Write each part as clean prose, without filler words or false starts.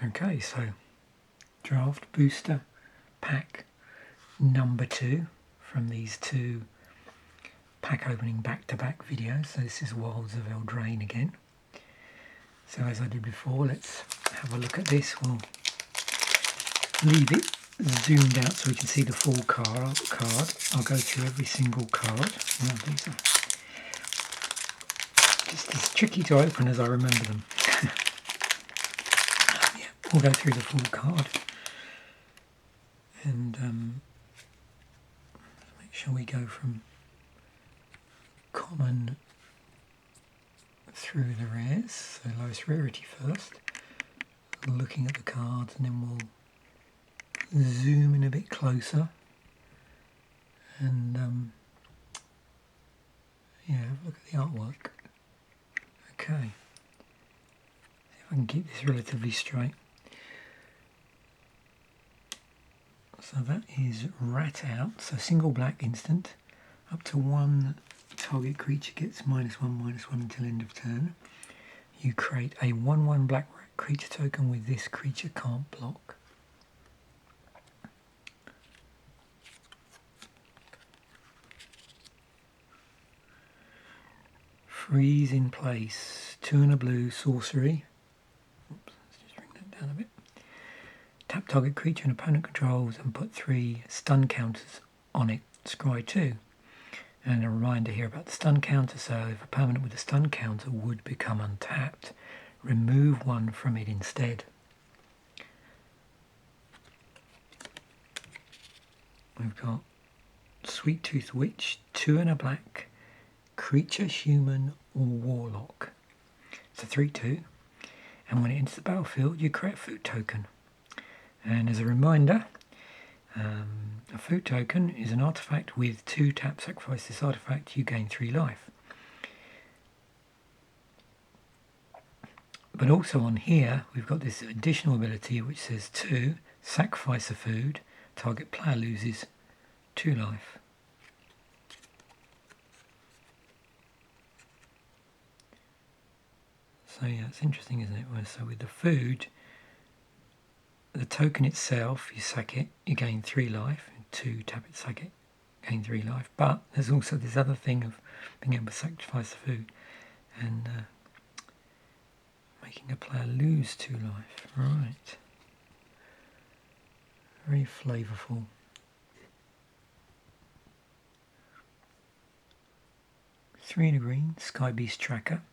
Okay, so draft booster pack number 2 from these 2 pack opening back-to-back videos. So this is Wilds of Eldraine again. So as I did before, let's have a look at this. We'll leave it zoomed out so we can see the full card. I'll go through every single card. Well, these are just as tricky to open as I remember them. Yeah, we'll go through the full card and make sure we go from common through the rares. So lowest rarity first, looking at the cards, and then we'll zoom in a bit closer and yeah, have a look at the artwork. Okay, see if I can keep this relatively straight. So that is Rat Out, so single black instant, up to 1 target creature gets -1/-1 until end of turn. You create a 1/1 black rat creature token with this creature can't block. Freeze in place, 2 and a blue sorcery. Oops, let's just bring that down a bit. Tap target creature an opponent controls and put 3 stun counters on it. Scry 2. And a reminder here about the stun counter, so if a permanent with a stun counter would become untapped, remove 1 from it instead. We've got Sweet Tooth Witch, 2 and a black, creature, human or warlock. It's a 3/2, and when it enters the battlefield you create a food token. And as a reminder, a food token is an artifact with 2 tap. Sacrifice this artifact, you gain 3 life. But also on here we've got this additional ability which says 2, sacrifice a food, target player loses 2 life. So yeah, it's interesting, isn't it? So with the food, the token itself, you sack it, you gain 3 life. 2, tap it, sack it, gain 3 life. But there's also this other thing of being able to sacrifice the food and making a player lose 2 life. Right. Very flavourful. Three in a green, Sky Beast Tracker,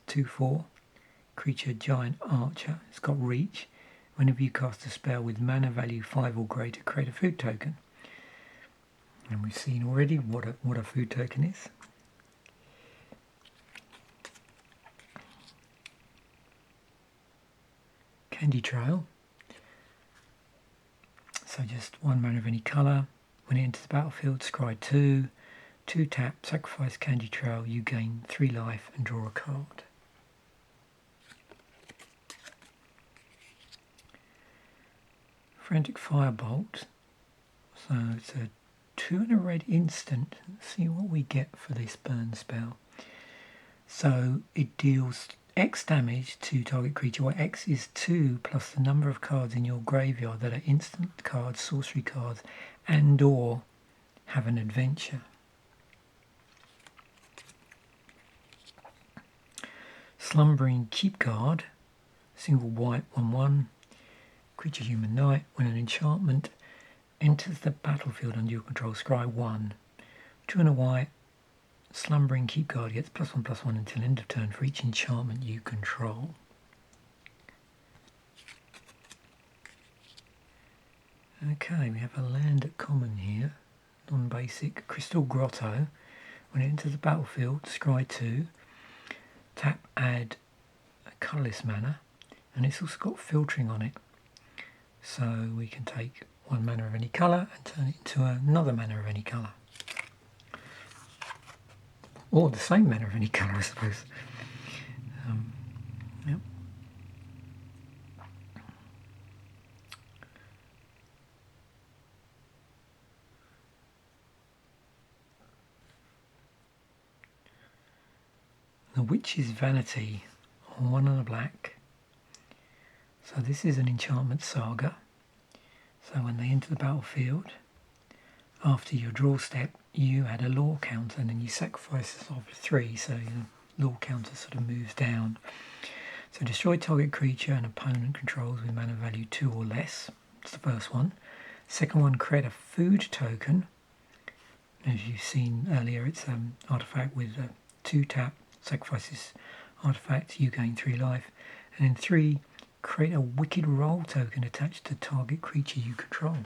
2/4, creature giant archer. It's got reach. Whenever you cast a spell with mana value 5 or greater, create a food token. And we've seen already what a food token is. Candy Trail. So just 1 mana of any colour. When it enters the battlefield, scry 2. 2 tap, sacrifice Candy Trail, you gain 3 life and draw a card. Frantic Firebolt. So it's a 2 and a red instant. Let's see what we get for this burn spell. So it deals X damage to target creature, where X is 2 plus the number of cards in your graveyard that are instant cards, sorcery cards, and or have an adventure. Slumbering Keepguard, single white 1/1, creature human knight. When an enchantment enters the battlefield under your control, scry 1. 2 and a white, Slumbering Keepguard gets +1/+1 until end of turn for each enchantment you control. Okay, we have a land at common here, non-basic, Crystal Grotto. When it enters the battlefield, scry 2. Tap, add a colourless mana, and it's also got filtering on it. So we can take 1 mana of any colour and turn it into another mana of any colour. Or the same mana of any colour, I suppose. Yep. The Witch's Vanity, 1 and a black. So this is an enchantment saga. So when they enter the battlefield, after your draw step, you add a law counter and then you sacrifice this of 3, so your law counter sort of moves down. So destroy target creature an opponent controls with mana value 2 or less. That's the first one. Second one, create a food token. As you've seen earlier, it's an artifact with 2 tap, sacrifices artifact, you gain 3 life. And then 3, create a wicked roll token attached to target creature you control.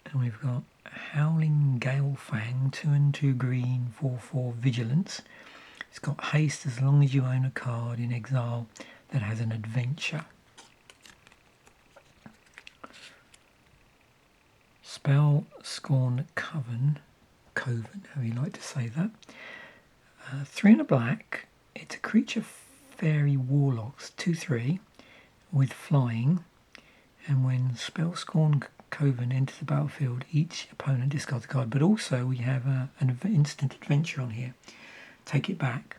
And we've got Howling Galefang, 2 and 2 green, 4/4 vigilance. It's got haste as long as you own a card in exile that has an adventure. Spell Scorn Coven, how you like to say that. 3 and a black. It's a creature fairy warlocks, 2/3 with flying. And when Spell Scorn Coven enters the battlefield, each opponent discards a card. But also we have an instant adventure on here. Take it back.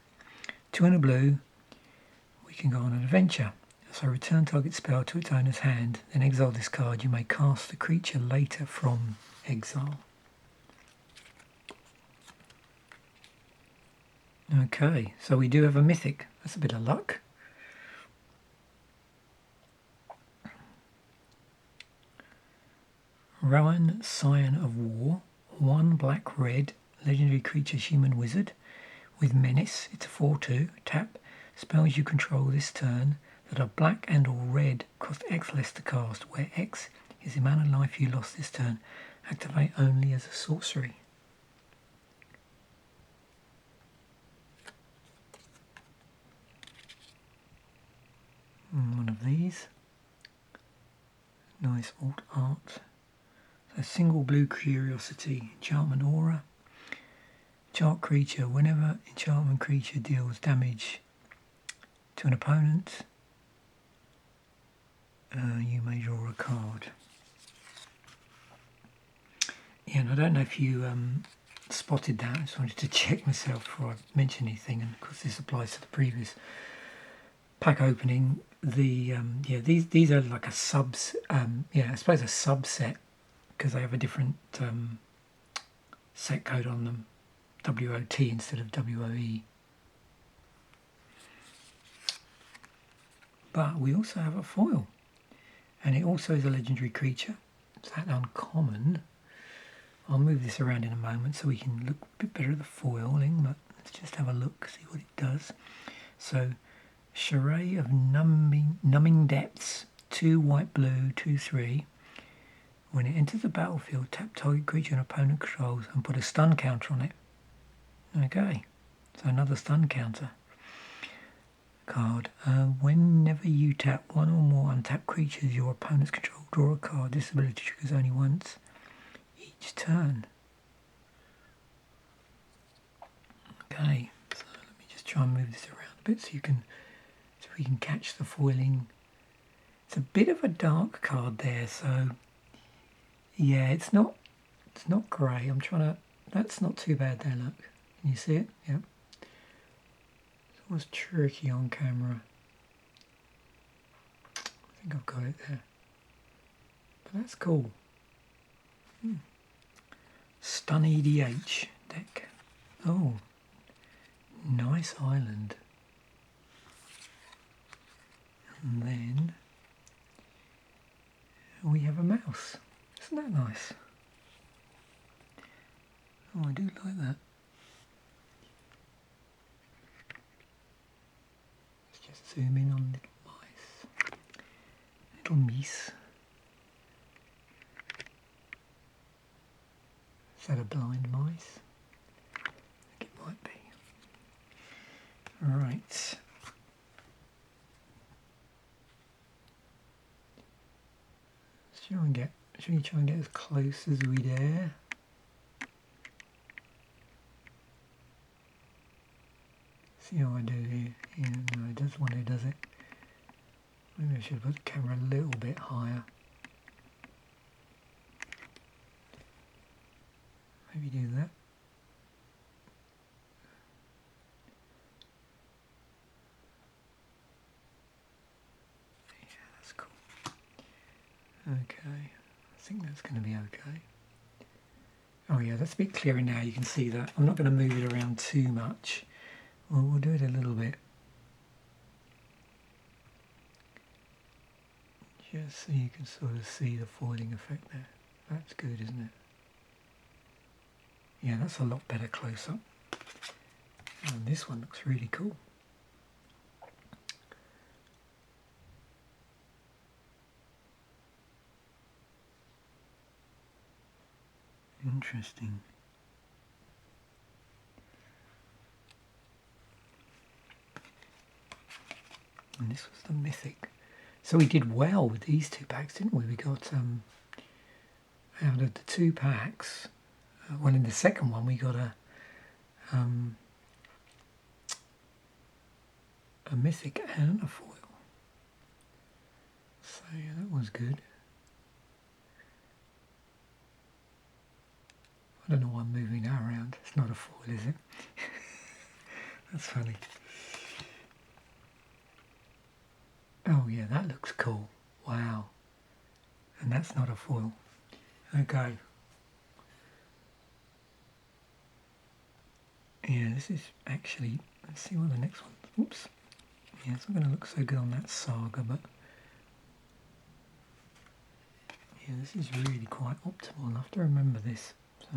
2 and a blue. We can go on an adventure. So return target spell to its owner's hand, then exile this card. You may cast the creature later from exile. Okay, so we do have a mythic. That's a bit of luck. Rowan, Scion of War, 1 black-red, legendary creature human wizard with menace. It's a 4/2. Tap. Spells you control this turn that are black and or red cost X less to cast, where X is the amount of life you lost this turn. Activate only as a sorcery. One of these. Nice alt art. So single blue curiosity, enchantment aura. Enchant creature. Whenever enchantment creature deals damage to an opponent, you may draw a card. Yeah, and I don't know if you spotted that. I just wanted to check myself before I mention anything, and of course this applies to the previous pack opening. The these are like a I suppose a subset, because they have a different set code on them, WOT instead of WOE. But we also have a foil, and it also is a legendary creature. It's that uncommon. I'll move this around in a moment so we can look a bit better at the foiling, but let's just have a look, see what it does. So, Charade of Numbing Depths, 2 white-blue, 2/3. When it enters the battlefield, tap target creature an opponent controls and put a stun counter on it. Okay, so another stun counter card. Whenever you tap 1 or more untapped creatures your opponent's control, draw a card. This ability triggers only once each turn. Okay, so let me just try and move this around a bit so we can catch the foiling. It's a bit of a dark card there, so yeah, it's not grey. That's not too bad there, look. Can you see it? Yep. It's almost tricky on camera. I think I've got it there. But that's cool. Stun EDH deck. Oh, nice island. And then we have a mouse. Isn't that nice? Oh, I do like that. Let's just zoom in on little mice. Little mice. Is that a blind mice? I think it might be. Right. Should we try and get as close as we dare? See how I do here? Yeah, no, it does one who does it. Maybe I should put the camera a little bit higher. Maybe do that. Okay, I think that's going to be okay. Oh yeah, that's a bit clearer now. You can see that. I'm not going to move it around too much. Well, we'll do it a little bit. Just so you can sort of see the foiling effect there. That's good, isn't it? Yeah, that's a lot better close up. And this one looks really cool. Interesting. And this was the mythic. So we did well with these two packs, didn't we? We got out of the two packs, well, in the second one we got a mythic and a foil. So yeah, that was good. I don't know why I'm moving that around. It's not a foil, is it? That's funny. Oh yeah, that looks cool. Wow. And that's not a foil. Okay. Yeah, this is actually, let's see what the next one, oops. Yeah, it's not going to look so good on that saga, but yeah, this is really quite optimal. I have to remember this. So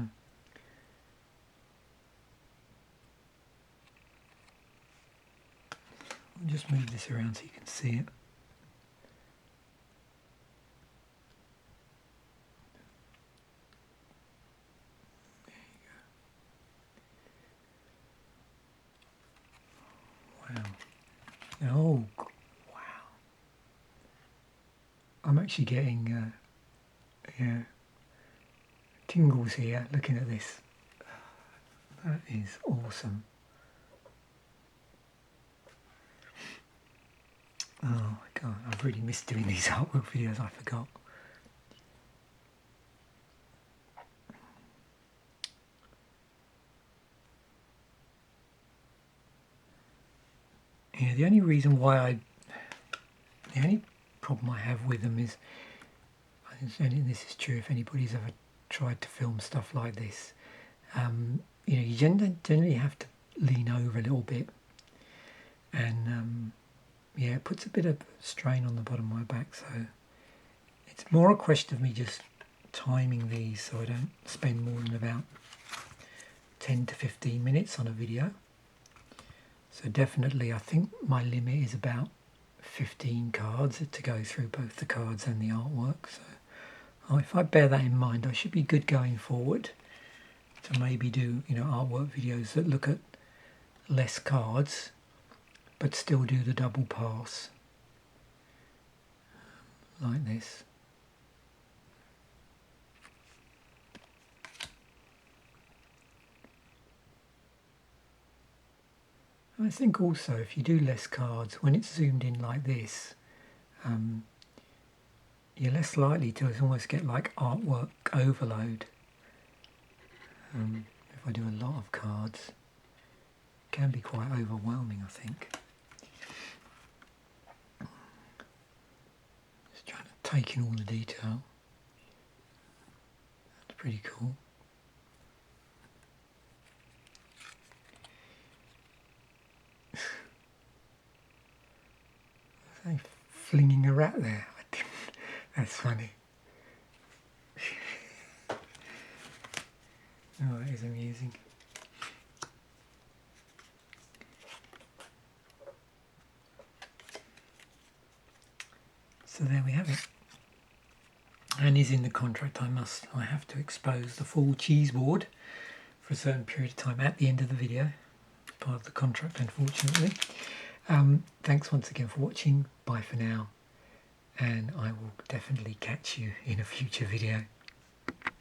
I'll just move this around so you can see it. Wow. Oh, wow. I'm actually getting yeah, tingles here looking at this. That is awesome. Oh my god, I've really missed doing these artwork videos, I forgot. Yeah, the only reason why the only problem I have with them is, and this is true if anybody's ever tried to film stuff like this, you know, you generally have to lean over a little bit, and yeah, it puts a bit of strain on the bottom of my back, so it's more a question of me just timing these so I don't spend more than about 10 to 15 minutes on a video. So definitely I think my limit is about 15 cards to go through both the cards and the artwork. So if I bear that in mind, I should be good going forward to maybe do, you know, artwork videos that look at less cards but still do the double pass like this. I think also if you do less cards, when it's zoomed in like this, you're less likely to almost get like artwork overload. If I do a lot of cards, it can be quite overwhelming, I think. Just trying to take in all the detail. That's pretty cool. I'm flinging a rat there. That's funny. Oh, that is amusing. So there we have it. And is in the contract I have to expose the full cheese board for a certain period of time at the end of the video. Part of the contract, unfortunately. Thanks once again for watching. Bye for now. And I will definitely catch you in a future video.